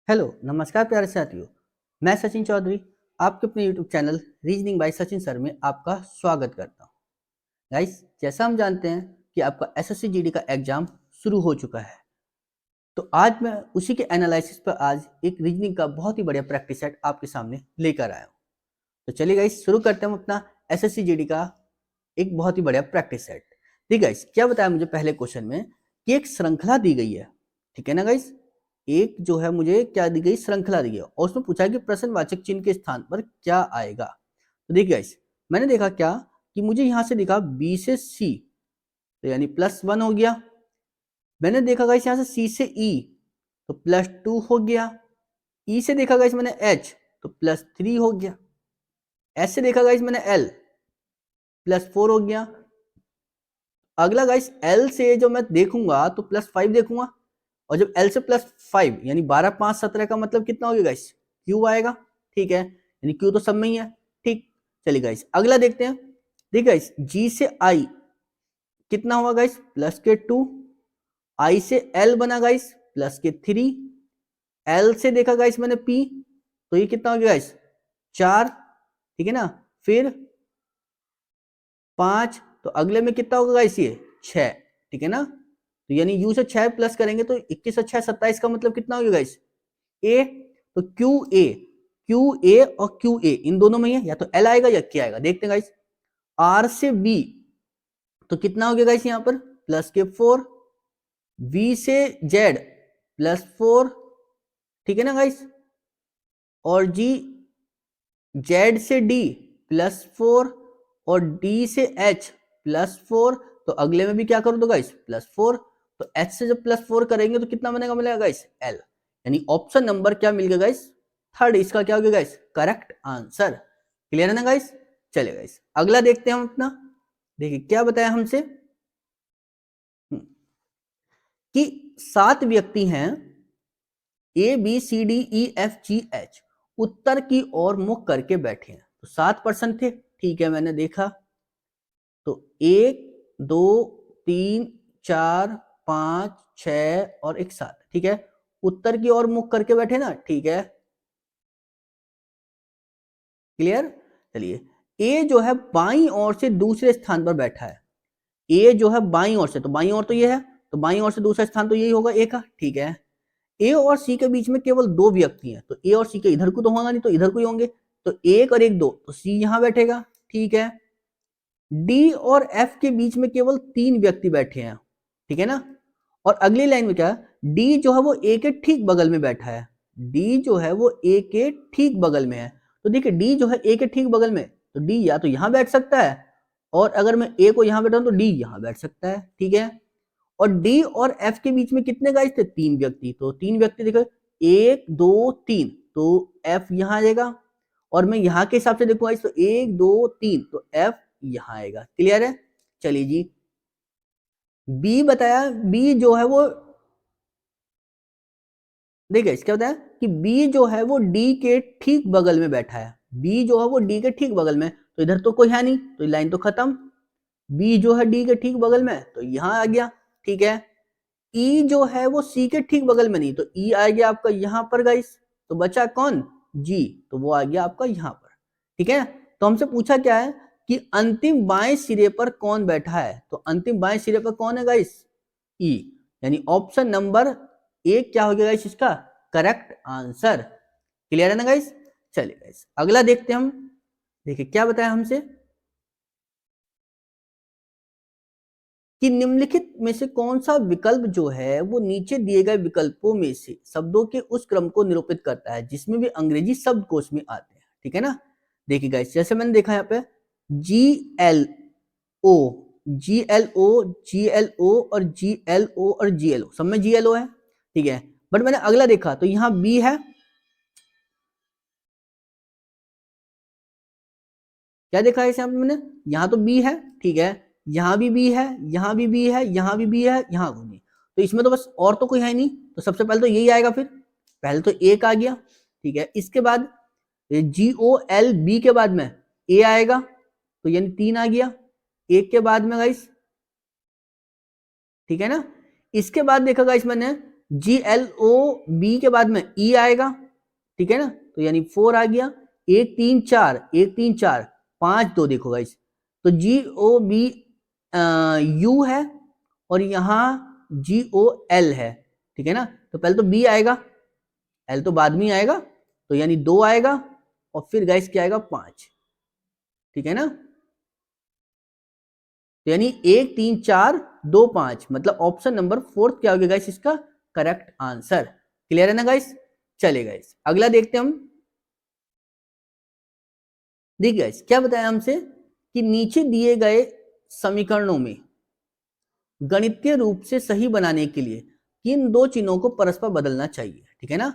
Hello नमस्कार प्यारे साथियों। मैं सचिन चौधरी आपके अपने YouTube channel reasoning bye Sachin sir में आपका स्वागत करता हूँ। गाइस, जैसा हम जानते हैं कि आपका एसएससी जीडी का एग्जाम शुरू हो चुका है, तो आज मैं उसी के एनालिसिस पर आज एक रीजनिंग का बहुत ही बढ़िया प्रैक्टिस सेट आपके सामने लेकर आया हूँ। तो चलिए गाइस, शुरू करते हैं हम अपना एसएससी जीडी का एक बहुत ही बढ़िया प्रैक्टिस सेट। ठीक गाइस, क्या बताया मुझे पहले क्वेश्चन में कि एक श्रृंखला दी गई है। ठीक है ना गाइस, एक जो है मुझे क्या दी गई, श्रृंखला दी गई और उसमें पूछा कि प्रश्नवाचक चिन्ह के स्थान पर क्या आएगा। तो देखिए गाइस, मैंने देखा क्या कि मुझे यहां से दिखा बी से सी, तो यानी +1 हो गया। मैंने देखा गाइस यहां से सी से ई, तो +2 हो गया। ई से देखा गाइस मैंने एच, तो +3 हो गया। एस से देखा गाइस मैंने एल, +4 हो गया। अगला गाइस एल से जो मैं देखूंगा तो +5 देखूंगा, और जब एल से +5 यानी 12 5 17 का मतलब कितना हो गया गाइस, क्यू आएगा। ठीक है, यानी क्यू तो सब में ही है। ठीक, चलिए गाइस अगला देखते हैं। देखिए गाइस, जी से आई कितना हुआ गाइस, +2। आई से एल बना गाइस +3। एल से देखा गाइस मैंने पी, तो ये कितना हो गया गाइस, 4। ठीक है ना, फिर 5, तो अगले में कितना होगा गाइस, ये 6। ठीक है ना, तो यानी यू से 6 प्लस करेंगे तो 21 और 6 27 का मतलब कितना हो गया गाइस, ए। तो क्यू ए और क्यू ए इन दोनों में है, या तो एल आएगा या के आएगा। देखते हैं गाइस, आर से बी तो कितना हो गया गाइस यहां पर +4। वी से जेड +4। ठीक है ना गाइस, और जी जेड से डी +4, और डी से एच +4। तो अगले में भी क्या करूं तो गाइस +4। तो एच से जब +4 करेंगे तो कितना बनेगा, मिलेगा गाइस एल। यानी ऑप्शन नंबर क्या मिल गया गाइस, थर्ड इसका क्या हो गया गाइस, करेक्ट आंसर। क्लियर है ना गाइस। चलिए गाइस अगला देखते हैं हम अपना। देखिए क्या बताया हमसे कि 7 व्यक्ति हैं, ABCDEFGH उत्तर की ओर मुख करके बैठे हैं। तो 7 पर्सन थे। ठीक है, मैंने देखा तो 1 2 3 4 5 6 और एक 7। ठीक है, उत्तर की ओर मुख करके बैठे ना। ठीक है, क्लियर। चलिए, ए जो है बाईं ओर से दूसरे स्थान पर बैठा है। ए जो है बाईं ओर से, तो बाईं ओर तो ये है, तो बाईं ओर से दूसरा स्थान तो यही होगा ए का। ठीक है, ए और सी के बीच में केवल 2 व्यक्ति हैं, तो ए और सी के इधर को तो होगा नहीं, तो इधर को ही होंगे। तो 1 और 1 2, तो सी यहां बैठेगा। ठीक है, डी और एफ के बीच में केवल 3 व्यक्ति बैठे हैं। ठीक है ना, और अगली लाइन में क्या है, डी जो है वो ए के ठीक बगल में बैठा है। डी जो है वो ए के ठीक बगल में है। तो देखिए डी जो है ए के ठीक बगल में, तो डी या तो यहां बैठ सकता है, और अगर मैं ए को यहां बैठाऊं तो डी यहां बैठ सकता है। ठीक है, और डी और एफ के बीच में कितने गाइस थे, 3 व्यक्ति। तो 3 व्यक्ति देखो, 1 2 3, तो एफ यहां आ जाएगा। और मैं यहां के हिसाब से देखूंगा तो 1 2 3, तो एफ यहां आएगा। क्लियर है। चलिए जी, बी बताया, बी जो है वो देखिए क्या बताया कि बी जो है वो डी के ठीक बगल में बैठा है। बी जो है वो डी के ठीक बगल में, तो इधर तो कोई है नहीं, तो लाइन तो खत्म। बी जो है डी के ठीक बगल में, तो यहां आ गया। ठीक है, ई जो है वो सी के ठीक बगल में नहीं, तो ई आ गया आपका यहां पर गाइस। तो बचा कौन, जी, तो वो आ गया आपका यहां पर। ठीक है, तो हमसे पूछा क्या है कि अंतिम बाएं सिरे पर कौन बैठा है। तो अंतिम बाएं सिरे पर कौन है गाइस, ई। यानी ऑप्शन नंबर एक क्या हो गया गाइस इसका, करेक्ट आंसर। क्लियर है ना गाइस। चलिए गाइस अगला देखते हैं हम। देखिए क्या बताया हमसे कि निम्नलिखित में से कौन सा विकल्प जो है वो नीचे दिए गए विकल्पों में से शब्दों के उस क्रम को निरूपित करता है जिसमें भी अंग्रेजी शब्दकोश में आते हैं। ठीक है ना, देखिए गाइस जैसे मैंने देखा यहाँ पे GLO, GLO, GLO और GLO और GLO, सब में GLO है। ठीक है, बट मैंने अगला देखा तो यहाँ B है। क्या देखा है यहाँ पे मैंने, यहाँ तो बी है। ठीक है, यहाँ भी बी है, यहाँ भी बी है, यहाँ भी बी है, यहाँ भी नहीं। तो इसमें तो बस और तो कोई है नहीं, तो सबसे पहले तो यही आएगा। फिर पहले तो एक आ गया। ठीक है, इसके बाद GOLB के बाद में ए आएगा, तो यानी 3 आ गया एक के बाद में गाइस। ठीक है ना, इसके बाद देखा गाइस मैंने GLOB के बाद में E आएगा, ठीक है ना, तो यानी 4 आ गया, 1 3 4 1 3 4 5 2 देखो गाइस, तो GOB U है और यहाँ GOL है, ठीक है ना, तो पहले तो B आएगा, L तो बाद में आएगा, तो यानी 2 आएगा और फिर गाइस क्या आएगा 5, ठीक है ना, तो यानी 1 3 4 2 5, मतलब ऑप्शन नंबर 4 क्या हो गया गाइस इसका करेक्ट आंसर। क्लियर है ना गाइस? चलिए गाइस अगला देखते हैं हम। देखिए गाइस क्या बताया हमसे कि नीचे दिए गए समीकरणों में गणितीय रूप से सही बनाने के लिए किन दो चिन्हों को परस्पर बदलना चाहिए, ठीक है ना,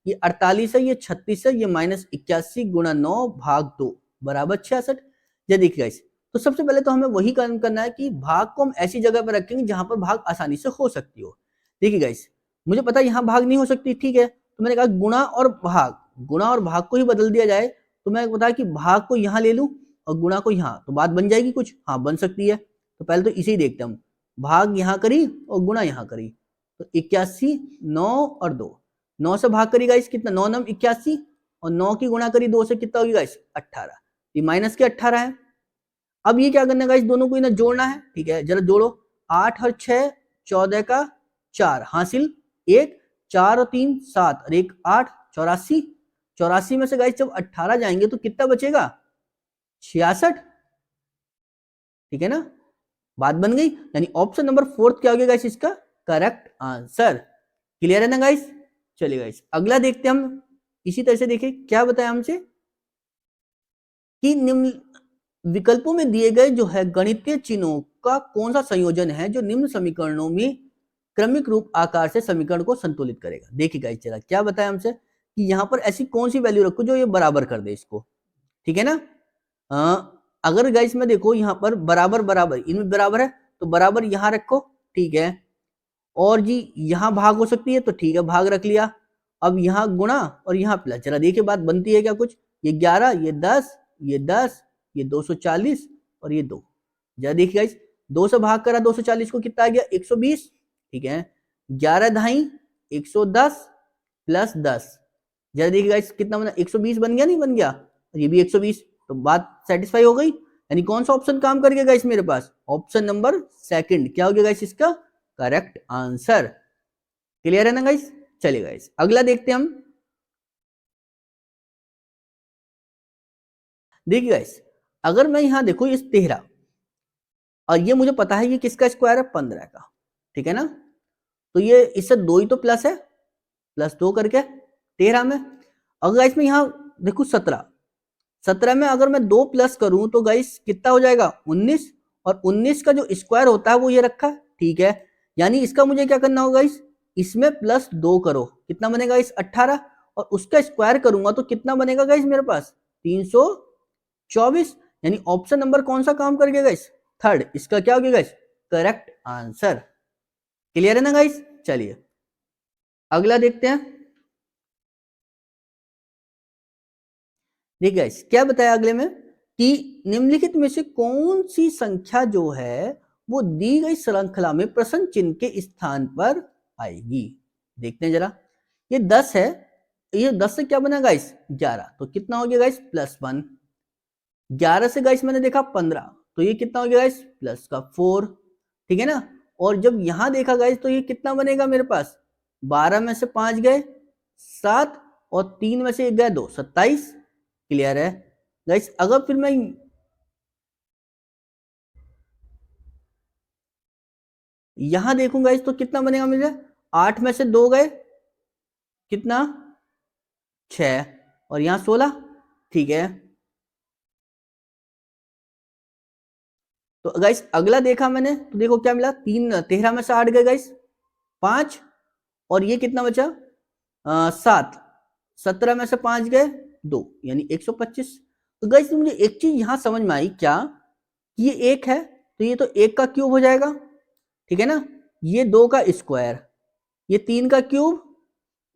ये 48 है, ये 36 है, ये -81 गुणा 9 भाग 2 बराबर 66। ये देखिए गाइस, तो सबसे पहले तो हमें वही काम करना है कि भाग को हम ऐसी जगह पर रखेंगे जहां पर भाग आसानी से हो सकती हो। देखिए गाइस मुझे पता है यहाँ भाग नहीं हो सकती, ठीक है, तो मैंने कहा गुणा और भाग को ही बदल दिया जाए, तो मैं बताया कि भाग को यहाँ ले लूं और गुणा को यहाँ, तो बात बन जाएगी कुछ, हाँ बन सकती है। तो पहले तो इसे ही देखते हम, भाग यहाँ करी और गुणा यहाँ करी, तो 81 9 और 2, 9 से भाग करी गाइस कितना, 9 9 81 और 9 की गुणा करी 2 से कितना होगी गाइस 18, ये माइनस के 18 है। अब ये क्या करना है गाइस, दोनों को इन्हें जोड़ना है, ठीक है, जरा जोड़ो, 8 और 6 14 का 4 हासिल 1, 4 और 3 7 और 1 8 84, 84 में से गाइस जब 18 जाएंगे तो कितना बचेगा 66, ठीक है ना, बात बन गई, यानी ऑप्शन नंबर 4 क्या हो गया गाइस इसका करेक्ट आंसर। क्लियर है ना गाइस? चलिए गाइस अगला देखते हैं हम, इसी तरह से देखिए क्या बताया हमसे कि निम्न विकल्पों में दिए गए जो है गणितीय चिन्हों का कौन सा संयोजन है जो निम्न समीकरणों में क्रमिक रूप आकार से समीकरण को संतुलित करेगा। देखिए गाइस जरा क्या बताया हमसे कि यहाँ पर ऐसी कौन सी वैल्यू रखो जो ये बराबर कर दे इसको, ठीक है ना, अगर गाइस में देखो यहाँ पर बराबर बराबर इनमें बराबर है तो बराबर यहाँ रखो, ठीक है, और जी यहाँ भाग हो सकती है तो ठीक है भाग रख लिया, अब यहाँ गुणा और यहाँ प्लस, जरा देखिए बात बनती है क्या कुछ, ये 11 ये 10 ये 10 ये 240 और ये 2, जरा देखिए गाइस 2 से भाग करा 240 को कितना आ गया 120, ठीक है, 11 ढाई 110 प्लस 10, जरा देखिए गाइस कितना बना 120 बन गया नहीं बन गया, और ये भी 120, तो बात सेटिस्फाई हो गई, यानी कौन सा ऑप्शन काम कर गया गाइस मेरे पास, ऑप्शन नंबर सेकंड क्या हो गया गाइस इसका करेक्ट आंसर। क्लियर है ना गाइस? चलिए गाइस अगला देखते हैं हम। देखिए गाइस अगर मैं यहां देखो इस 13 और ये मुझे पता है ये किसका स्क्वायर है 15 का, ठीक है ना, तो ये इससे 2 ही तो प्लस है, प्लस 2 करके 13 में, अगर गाइस मैं यहां देखू 17 में अगर मैं 2 प्लस करूं तो गाइस कितना हो जाएगा 19, और 19 का जो स्क्वायर होता है वो ये रखा, ठीक है, यानी इसका मुझे क्या करना होगा गाइस, इसमें प्लस 2 करो कितना बनेगा इस 18, और उसका स्क्वायर करूंगा तो कितना बनेगा गाइस मेरे पास 324, यानी ऑप्शन नंबर कौन सा काम कर गया गाइस थर्ड, इसका क्या हो गया गाइस करेक्ट आंसर। क्लियर है ना गाइस? चलिए अगला देखते हैं। देखिए गाइस क्या बताया अगले में कि निम्नलिखित में से कौन सी संख्या जो है वो दी गई श्रृंखला में प्रश्न चिन्ह के स्थान पर आएगी। देखते हैं जरा, ये 10 है, ये 10 से क्या बना गाइस 11, तो कितना हो गया गाइस +1, 11 से गाइस मैंने देखा 15, तो ये कितना हो गया गाइस प्लस का 4, ठीक है ना, और जब यहां देखा गाइस तो ये कितना बनेगा मेरे पास 12 में से 5 गए 7 और 3 में से 1 गए 2, 27। क्लियर है गाइस? अगर फिर मैं यहां देखूंगा गाइस तो कितना बनेगा मुझे, 8 में से 2 गए कितना 6 और यहां 16, ठीक है, तो गाइस अगला देखा मैंने तो देखो क्या मिला 3, 13 में से 8 गए गाइस 5, और ये कितना बचा 7, 17 में से 5 गए 2 यानी 125। तो गाइस मुझे एक चीज यहां समझ में आई क्या, ये 1 है तो ये तो 1 का क्यूब हो जाएगा, ठीक है ना, ये 2 का स्क्वायर, ये 3 का क्यूब,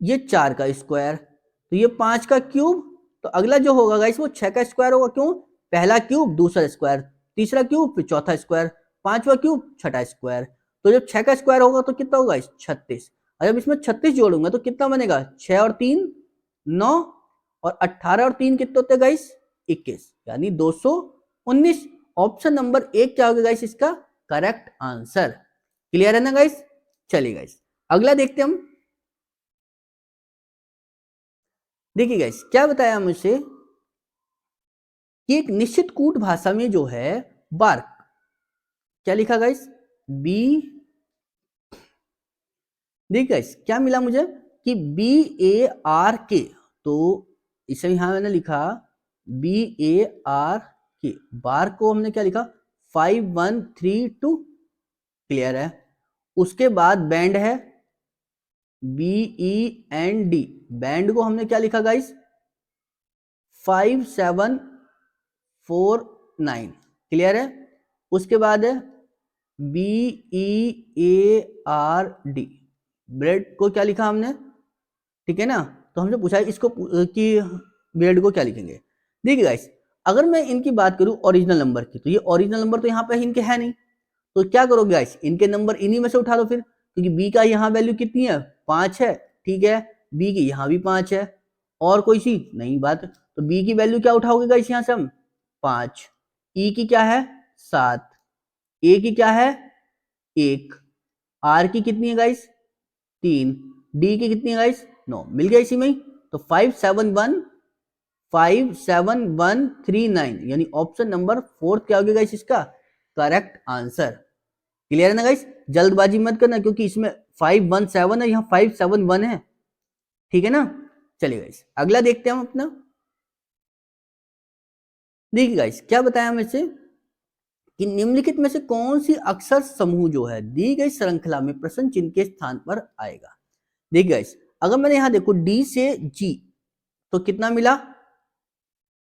ये 4 का स्क्वायर, तो ये 5 का क्यूब, तो अगला जो होगा गाइस वो 6 का स्क्वायर होगा, क्यों पहला क्यूब दूसरा स्क्वायर, तीसरा क्यूब फिर चौथा स्क्वायर, पांचवा क्यूब छठा स्क्वायर, तो जब 6 का स्क्वायर होगा तो कितना होगा 36, और जब इसमें 36 जोड़ूंगा तो कितना बनेगा, 6 और 3 9, और 18 और 3 कितने होते हैं गाइस, 21, यानी 219। ऑप्शन नंबर 1 क्या होगा गाइस इसका करेक्ट आंसर। क्लियर है ना गाइस। चलिए गाइस अगला देखते हम। देखिए गाइस क्या बताया मुझसे कि एक निश्चित कूट भाषा में जो है बार्क, क्या लिखा गाइस, बी, देखिए गाइस क्या मिला मुझे कि BARK, तो इसे यहां मैंने लिखा BARK, बार को हमने क्या लिखा 5132। क्लियर है। उसके बाद बैंड है BEND, बैंड को हमने क्या लिखा गाइस 5749। क्लियर है। उसके बाद है BEARD, ब्रेड को क्या लिखा हमने, ठीक है ना। तो हमसे पूछा है इसको कि ब्रेड को क्या लिखेंगे। देखिए गाइस अगर मैं इनकी बात करूं ओरिजिनल नंबर की, तो ये ओरिजिनल नंबर तो यहाँ पे इनके है नहीं, तो क्या करोगे गाइस इनके नंबर इन्हीं में से उठा लो फिर, क्योंकि बी का यहाँ वैल्यू कितनी है 5 है, ठीक है, बी की यहाँ भी 5 है, और कोई सी नहीं बात, तो बी की वैल्यू क्या उठाओगे गाइस यहाँ से हम 5, ई की क्या है 7, ए की क्या है 1, आर की कितनी है गाइस 3, डी की कितनी है गाइस 9, मिल गया इसी में ही। तो 57139, यानी ऑप्शन नंबर 4 क्या हो गया गाइस इसका करेक्ट आंसर। क्लियर है ना गाइस। जल्दबाजी मत करना क्योंकि इसमें 517 है, यहाँ 571 है, ठीक है ना। चलिए गाइस अगला देखते हैं हम अपना। देखिए गाइस क्या बताया हमें से कि निम्नलिखित में से कौन सी अक्षर समूह जो है दी गई श्रृंखला में प्रश्न चिन्ह के स्थान पर आएगा। देखिए गाइस अगर मैंने यहां देखो डी से जी, तो कितना मिला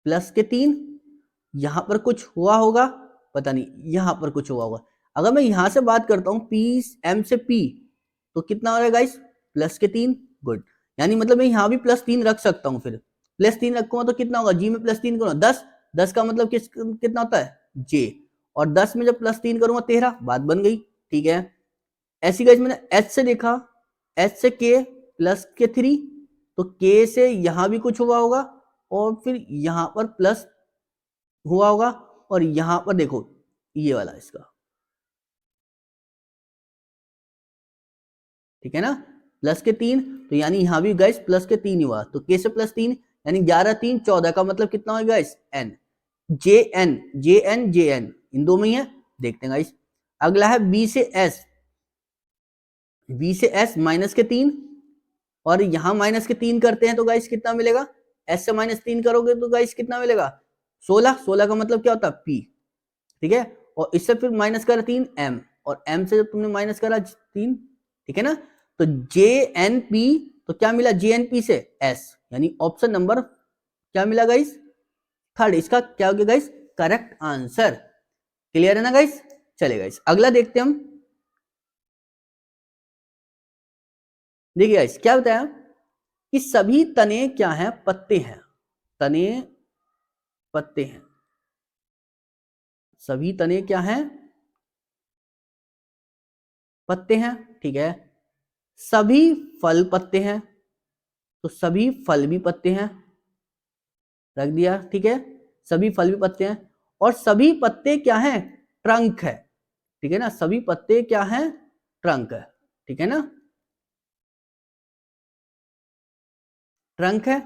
प्लस के 3, यहां पर कुछ हुआ होगा पता नहीं, यहां पर कुछ हुआ होगा। अगर मैं यहां से बात करता हूं पी एम से पी, तो कितना हो रहा है गाइस प्लस के 3, गुड, यानी मतलब मैं यहां भी +3 रख सकता हूं, फिर +3 रखूंगा तो कितना होगा जी में +3 करूंगा 10, 10 का मतलब कितना होता है जे, और 10 में जब +3 करूंगा 13, बात बन गई, ठीक है। ऐसी गाइस मैंने एच से देखा, एच से के प्लस के 3, तो के से यहां भी कुछ हुआ होगा, और फिर यहां पर प्लस हुआ होगा, और यहां पर देखो ये वाला इसका, ठीक है ना, प्लस के 3, तो यानी यहां भी गाइस प्लस के 3 हुआ, तो के से +3 यानी 11 3 14 का मतलब कितना होगा गाइस एन, जे एन इन दो में ही है, देखते हैं गाइस। अगला है बी से एस, बी से एस माइनस के 3, और यहां माइनस के 3 करते हैं तो गाइस कितना मिलेगा, एस से -3 करोगे तो गाइस कितना मिलेगा 16, 16 का मतलब क्या होता है पी, ठीक है, और इससे फिर माइनस करा 3 एम, और एम से जब तुमने माइनस करा 3, ठीक है ना, तो जे एन पी, तो क्या मिला जे एन पी से एस, यानी ऑप्शन नंबर क्या मिला गाइस थर्ड, इसका क्या हो गया गाइस करेक्ट आंसर। क्लियर है ना गाइस। चले गाइस अगला देखते हैं हम। देखिए गाइस क्या बताया कि सभी तने क्या हैं पत्ते हैं, तने पत्ते हैं, सभी तने क्या हैं पत्ते हैं, ठीक है। सभी फल पत्ते हैं, तो सभी फल भी पत्ते हैं, रख दिया, ठीक है, सभी फल भी पत्ते हैं, और सभी पत्ते क्या हैं ट्रंक है, ठीक है ना, सभी पत्ते क्या हैं ट्रंक है, ठीक है ना, ट्रंक है,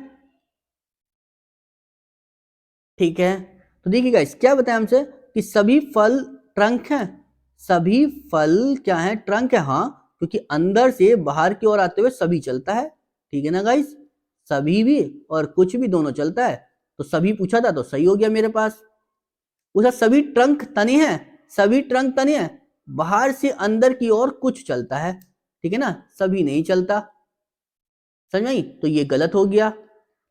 ठीक है। तो देखिए गाइस क्या बताया हमसे कि सभी फल ट्रंक हैं, सभी फल क्या है ट्रंक है, हाँ, क्योंकि अंदर से बाहर की ओर आते हुए सभी चलता है, ठीक है ना गाइस, सभी भी और कुछ भी दोनों चलता है, तो सभी पूछा था तो सही हो गया मेरे पास। उसका सभी ट्रंक तने हैं, सभी ट्रंक तने हैं, बाहर से अंदर की ओर कुछ चलता है, ठीक है ना, सभी नहीं चलता, समझ आई, तो ये गलत हो गया।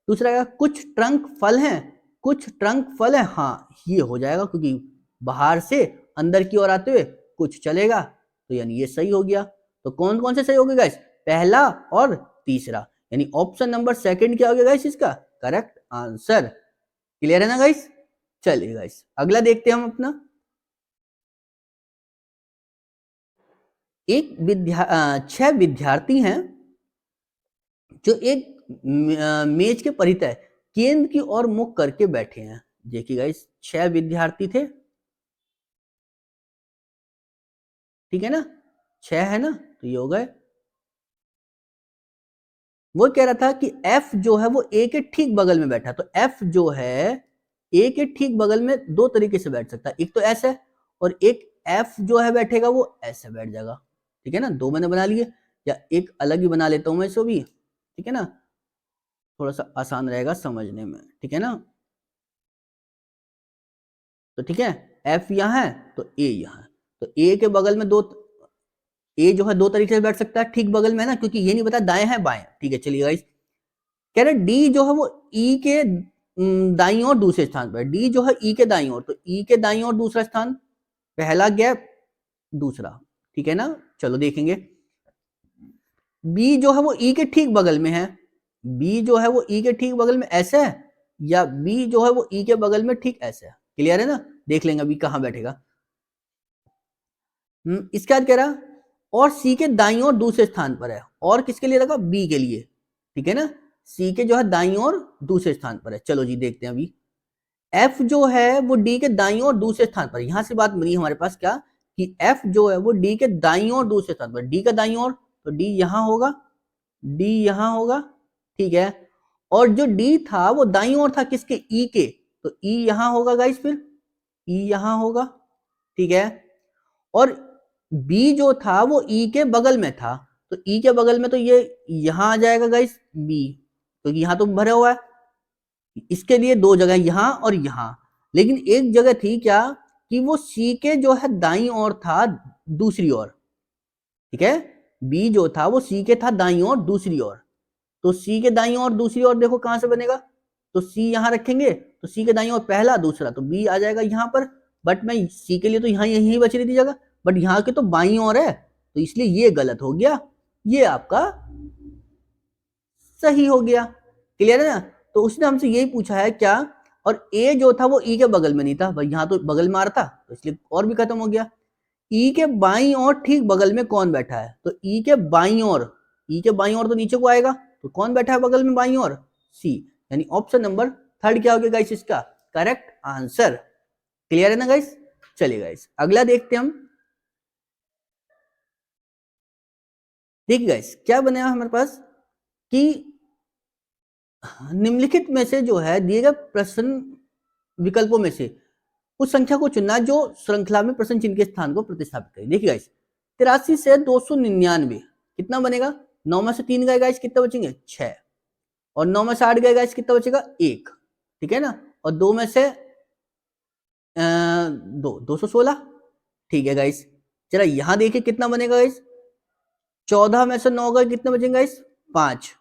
दूसरा कुछ ट्रंक फल हैं, कुछ ट्रंक फल है, हाँ ये हो जाएगा क्योंकि बाहर से अंदर की ओर आते हुए कुछ चलेगा, तो यानी ये सही हो गया। तो कौन कौन से सही हो गए गाइस पहला और तीसरा, यानी ऑप्शन नंबर सेकंड क्या हो गया गाइस इसका करेक्ट आंसर। क्लियर है ना गाइस। चलिए गाइस अगला देखते हैं हम अपना। छह विद्यार्थी हैं जो एक मेज के परितः केंद्र की ओर मुख करके बैठे हैं। देखिए गाइस, 6 विद्यार्थी थे, ठीक है ना, 6 है ना, तो ये हो गए। वो कह रहा था कि F जो है वो A के ठीक बगल में बैठा, तो F जो है A के ठीक बगल में दो तरीके से बैठ सकता है, एक तो ऐसे है और एक F जो है बैठेगा वो ऐसे बैठ जाएगा, ठीक है ना। दो मैंने बना लिए, या एक अलग ही बना लेता हूं मैं इसको भी, ठीक है ना, थोड़ा सा आसान रहेगा समझने में, ठीक है ना। तो ठीक है, F यहाँ है तो A यहाँ है, तो A के बगल में दो, A जो है दो तरीके से बैठ सकता है, ठीक बगल में है ना, क्योंकि ये नहीं पता दाएं है बाएं, ठीक है। चलिए गाइस, कह रहे D जो है वो E के दाईं ओर दूसरे स्थान पर, D जो है E के दाईं ओर, तो E के दाईं ओर दूसरा स्थान, पहला गैप दूसरा, ठीक है ना। चलो देखेंगे, B जो है वो E के ठीक बगल में है, B जो है वो E के ठीक बगल में ऐसे है, या B जो है वो E के बगल में ठीक ऐसे है, क्लियर है ना। देख लेंगे अभी कहां बैठेगा। इसके बाद कह रहा और C के दाईं ओर दूसरे स्थान पर है, और किसके लिए रखा, B के लिए, ठीक है ना। C के जो है दाईं ओर दूसरे स्थान पर है। चलो जी देखते हैं अभी, F जो है वो D के दाईं ओर दूसरे स्थान पर, यहां से बात बनी हमारे पास क्या, कि F जो है वो D के दाईं ओर दूसरे स्थान पर, D का दाईं ओर, तो D यहां होगा, D यहां होगा, ठीक है। और जो D था वो दाईं ओर था किसके, E के, तो E यहां होगा गाइस, फिर E यहां होगा, ठीक है। और B जो था वो E के बगल में था, तो E के बगल में तो ये यहां आ जाएगा गाइस B, क्योंकि यहां तो भरा हुआ है। इसके लिए दो जगह यहां और यहां, लेकिन एक जगह थी क्या, कि वो C के जो है दाईं ओर था दूसरी ओर, ठीक है। B जो था वो C के था दाईं ओर दूसरी ओर, तो C के दाईं ओर दूसरी ओर देखो कहां से बनेगा, तो C यहां रखेंगे, तो C के दाईं ओर पहला दूसरा, तो B आ जाएगा यहां पर। बट मैं C के लिए तो यहां यही बच रही थी जगह, बट यहां के तो बाईं ओर है, तो इसलिए ये गलत हो गया, ये आपका सही हो गया, क्लियर है ना। तो उसने हमसे यही पूछा है क्या, और ए जो था वो ई के बगल में नहीं था भाई, यहाँ तो बगल मार था, तो इसलिए और भी खत्म हो गया। ई के बाईं ओर ठीक बगल में कौन बैठा है, तो ई के बाईं ओर, ई के बाईं ओर तो नीचे को आएगा, तो कौन बैठा है बगल में बाईं ओर, सी, यानी ऑप्शन नंबर थर्ड क्या हो गया गाइस इसका करेक्ट आंसर, क्लियर है ना गाइस। चलिए गाइस अगला देखते हैं हम, देखिए गाइस क्या बना हमारे पास, कि निम्नलिखित में से जो है दिए गए प्रश्न विकल्पों में से उस संख्या को चुनना जो श्रृंखला में प्रश्न चिन्ह के स्थान को प्रतिस्थापित करे। देखिए गाइस 83 से 299 कितना बनेगा, 9 में से 3 गए गाइस कितना बचेंगे 6, और 9 में से 8 गए गाइस कितना बचेगा 1, ठीक है ना, और 2 में से 216, ठीक है गाइस। चला यहां देखिए कितना बनेगा गाइस, 14 में से 9 गए कितने बचेंगे गाइस 5,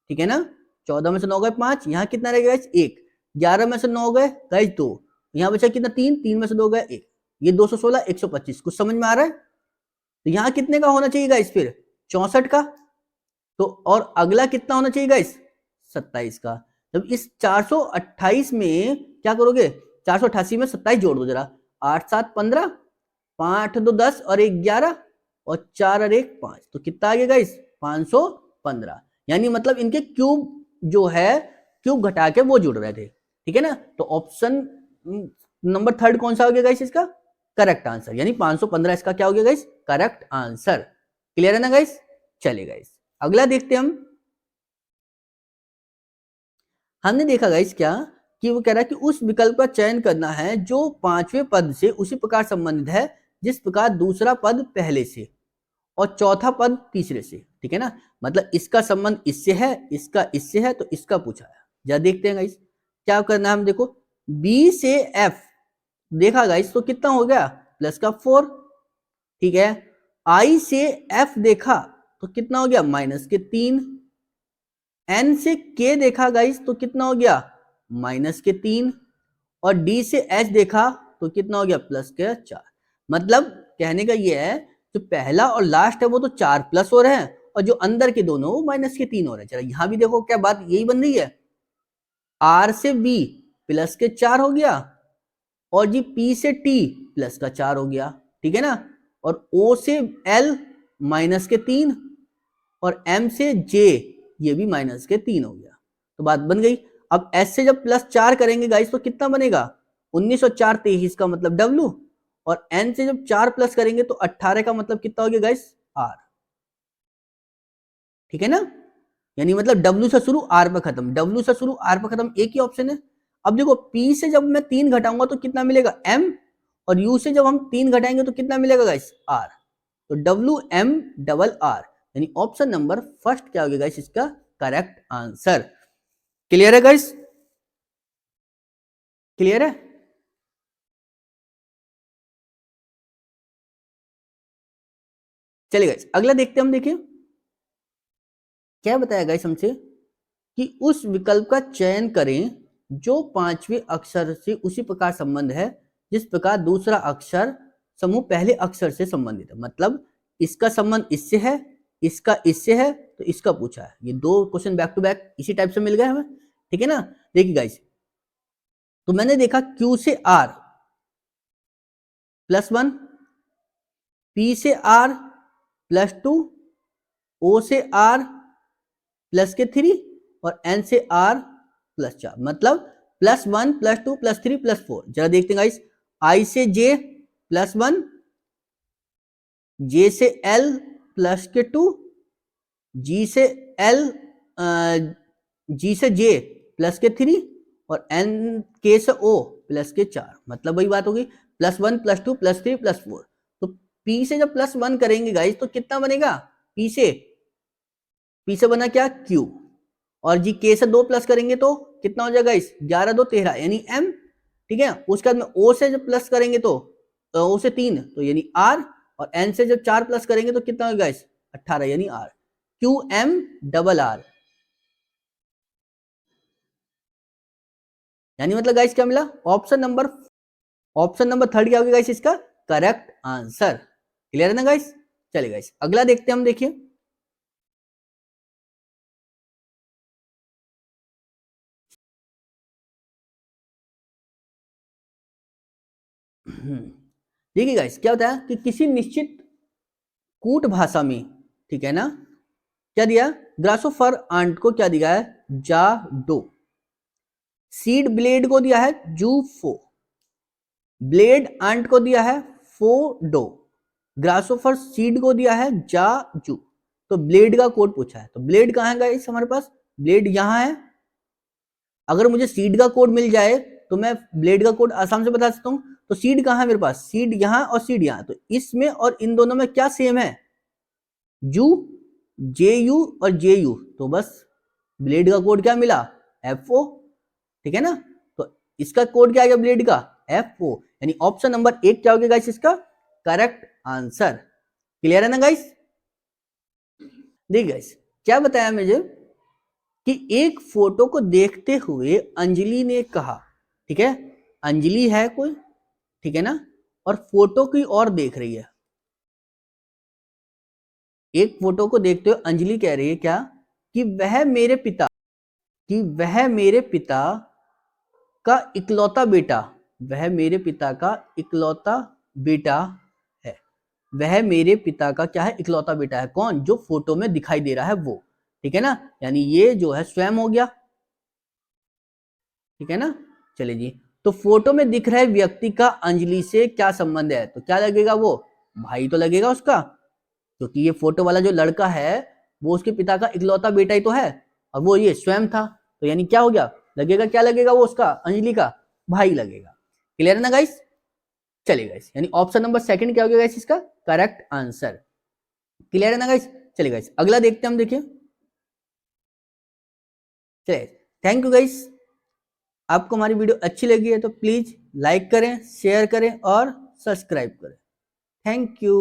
ठीक है ना, 14 में से 9 गए 5, यहाँ कितना रहेगा गाइस 1, 11 में से 9 गए गाइस 2, यहाँ बचा कितना 3, 3 में से 2 गए 1, ये 216 125, कुछ समझ में आ रहा है। तो यहाँ कितने का होना चाहिए गाइस फिर 64 का, तो और अगला कितना होना चाहिए गाइस 27 का। जब इस 428 में क्या करोगे, 488 में 27 जोड़ दो जरा, 8 7 15, 5 2 10 और 1 11, और 4 और 1 5, तो कितना आ गया गाइस 515, यानी मतलब इनके क्यूब जो है क्यूब घटा के वो जुड़ रहे थे, ठीक है ना। तो ऑप्शन नंबर थर्ड कौन सा हो गया गाइस इसका करेक्ट आंसर, यानी 515 इसका क्या हो गया गाइस करेक्ट आंसर, क्लियर है ना गाइस। चलिए गाइस अगला देखते हैं हम, हमने देखा गाइस क्या, कि वो कह रहा है कि उस विकल्प का चयन करना है जो पांचवें पद से उसी प्रकार संबंधित है जिस प्रकार दूसरा पद पहले से और चौथा पद तीसरे से, ठीक है ना, मतलब इसका संबंध इससे है, इसका इससे है, तो इसका पूछा है। जरा देखते हैं गाइस क्या करना है, हम देखो बी से एफ देखा गाइस तो कितना हो गया प्लस का 4, ठीक है। आई से एफ देखा तो कितना हो गया माइनस के 3, एन से के देखा गाइस तो कितना हो गया माइनस के 3, और डी से एच देखा तो कितना हो गया प्लस के 4, मतलब कहने का ये है जो पहला और लास्ट है वो तो 4 प्लस हो रहे हैं, और जो अंदर के दोनों वो माइनस के 3 हो रहे हैं। चलो यहां भी देखो क्या बात यही बन रही है, आर से बी प्लस के 4 हो गया, और जी पी से टी प्लस का 4 हो गया, ठीक है ना, और ओ से एल -3 और m से j ये भी -3 हो गया। तो बात बन गई। अब s से जब +4 करेंगे गाइस तो कितना बनेगा 19 और 4 23 का मतलब w, और n से जब 4 प्लस करेंगे तो 18 का मतलब कितना हो गया गाइस r। ठीक है ना, यानी मतलब w से शुरू r पे खत्म, w से शुरू r पे खत्म, एक ही ऑप्शन है। अब देखो p से जब मैं 3 घटाऊंगा तो कितना मिलेगा m, और u से जब हम 3 घटाएंगे तो कितना मिलेगा गाइस r। तो WM+R यानी ऑप्शन नंबर फर्स्ट क्या हो गया गाइस इसका करेक्ट आंसर। क्लियर है गाइस, क्लियर है। चलिए गाइस अगला देखते हैं हम। देखिए क्या बताया गाइस हमसे कि उस विकल्प का चयन करें जो पांचवें अक्षर से उसी प्रकार संबंध है जिस प्रकार दूसरा अक्षर समूह पहले अक्षर से संबंधित है। मतलब इसका संबंध इससे है, इसका इससे है, तो इसका पूछा है। ये दो क्वेश्चन बैक टू बैक इसी टाइप से मिल गए हमें। ठीक है ना, देखिए गाइस तो मैंने देखा Q से R +1, P से R +2, O से R +3 और N से R +4, मतलब +1 +2 +3 +4। जरा देखते हैं गाइस, I से J +1, J से L +2, G से L G से J +3 और N K से O +4। मतलब वही बात होगी +1 +2 +3 +4। तो P से जब +1 करेंगे गाइस तो कितना बनेगा P से बना क्या Q, और जी K से 2 प्लस करेंगे तो कितना हो जाएगा गाइस 11 2 13 यानी M। ठीक है, उसके बाद में O से जब प्लस करेंगे तो O से 3 तो यानी R, और N से जब 4 प्लस करेंगे तो कितना होगा गाइस 18 यानी R। QMRR यानी मतलब गाइस क्या मिला ऑप्शन नंबर थर्ड क्या होगा गाइस इसका करेक्ट आंसर। क्लियर है ना गाइस। चलिए गाइस अगला देखते हैं हम। देखिए देखिए गाइस क्या होता है कि किसी निश्चित कूट भाषा में, ठीक है ना, क्या दिया ग्रासोफर आंट को क्या दिया है जाडो, सीड ब्लेड को दिया है जूफो, ब्लेड आंट को दिया है फोडो, ग्रासोफर सीड को दिया है जाजू। तो ब्लेड का कोड पूछा है, तो ब्लेड कहां है गाइस हमारे पास, ब्लेड यहां है। अगर मुझे सीड का कोड मिल जाए तो मैं ब्लेड का कोड आसाम से बता सकता हूं। तो सीड कहां है मेरे पास, सीड यहां और सीड यहां, तो इसमें और इन दोनों में क्या सेम है जू, JU और JU, तो बस ब्लेड का कोड क्या मिला FO। ठीक है ना, तो इसका कोड क्या आएगा ब्लेड का FO, यानी ऑप्शन नंबर 1 क्या हो गया गाइस इसका करेक्ट आंसर। क्लियर है ना गाइस। देखिए गाइस क्या बताया मुझे कि एक फोटो को देखते हुए अंजलि ने कहा, ठीक है, अंजलि है कोई, ठीक है ना, और फोटो की ओर देख रही है। एक फोटो को देखते हुए अंजलि कह रही है क्या कि वह मेरे पिता का इकलौता बेटा, वह मेरे पिता का इकलौता बेटा है। वह मेरे पिता का क्या है इकलौता बेटा है, कौन जो फोटो में दिखाई दे रहा है वो। ठीक है ना, यानी ये जो है स्वयं हो गया। ठीक है ना, चलिए जी, तो फोटो में दिख रहे व्यक्ति का अंजलि से क्या संबंध है, तो क्या लगेगा वो भाई तो लगेगा उसका, क्योंकि ये फोटो वाला जो लड़का है वो उसके पिता का इकलौता बेटा ही तो है, और वो ये स्वयं था। तो यानी क्या हो गया लगेगा, क्या लगेगा वो उसका अंजलि का भाई लगेगा। क्लियर है ना गाइस। चलिए गाइस यानी ऑप्शन नंबर सेकंड क्या हो गया गाइस इसका करेक्ट आंसर। क्लियर है ना गाइस। चलिए गाइस अगला देखते हैं हम। देखिए चलिए, थैंक यू गाइस। आपको हमारी वीडियो अच्छी लगी है तो प्लीज लाइक करें, शेयर करें और सब्सक्राइब करें। Thank you.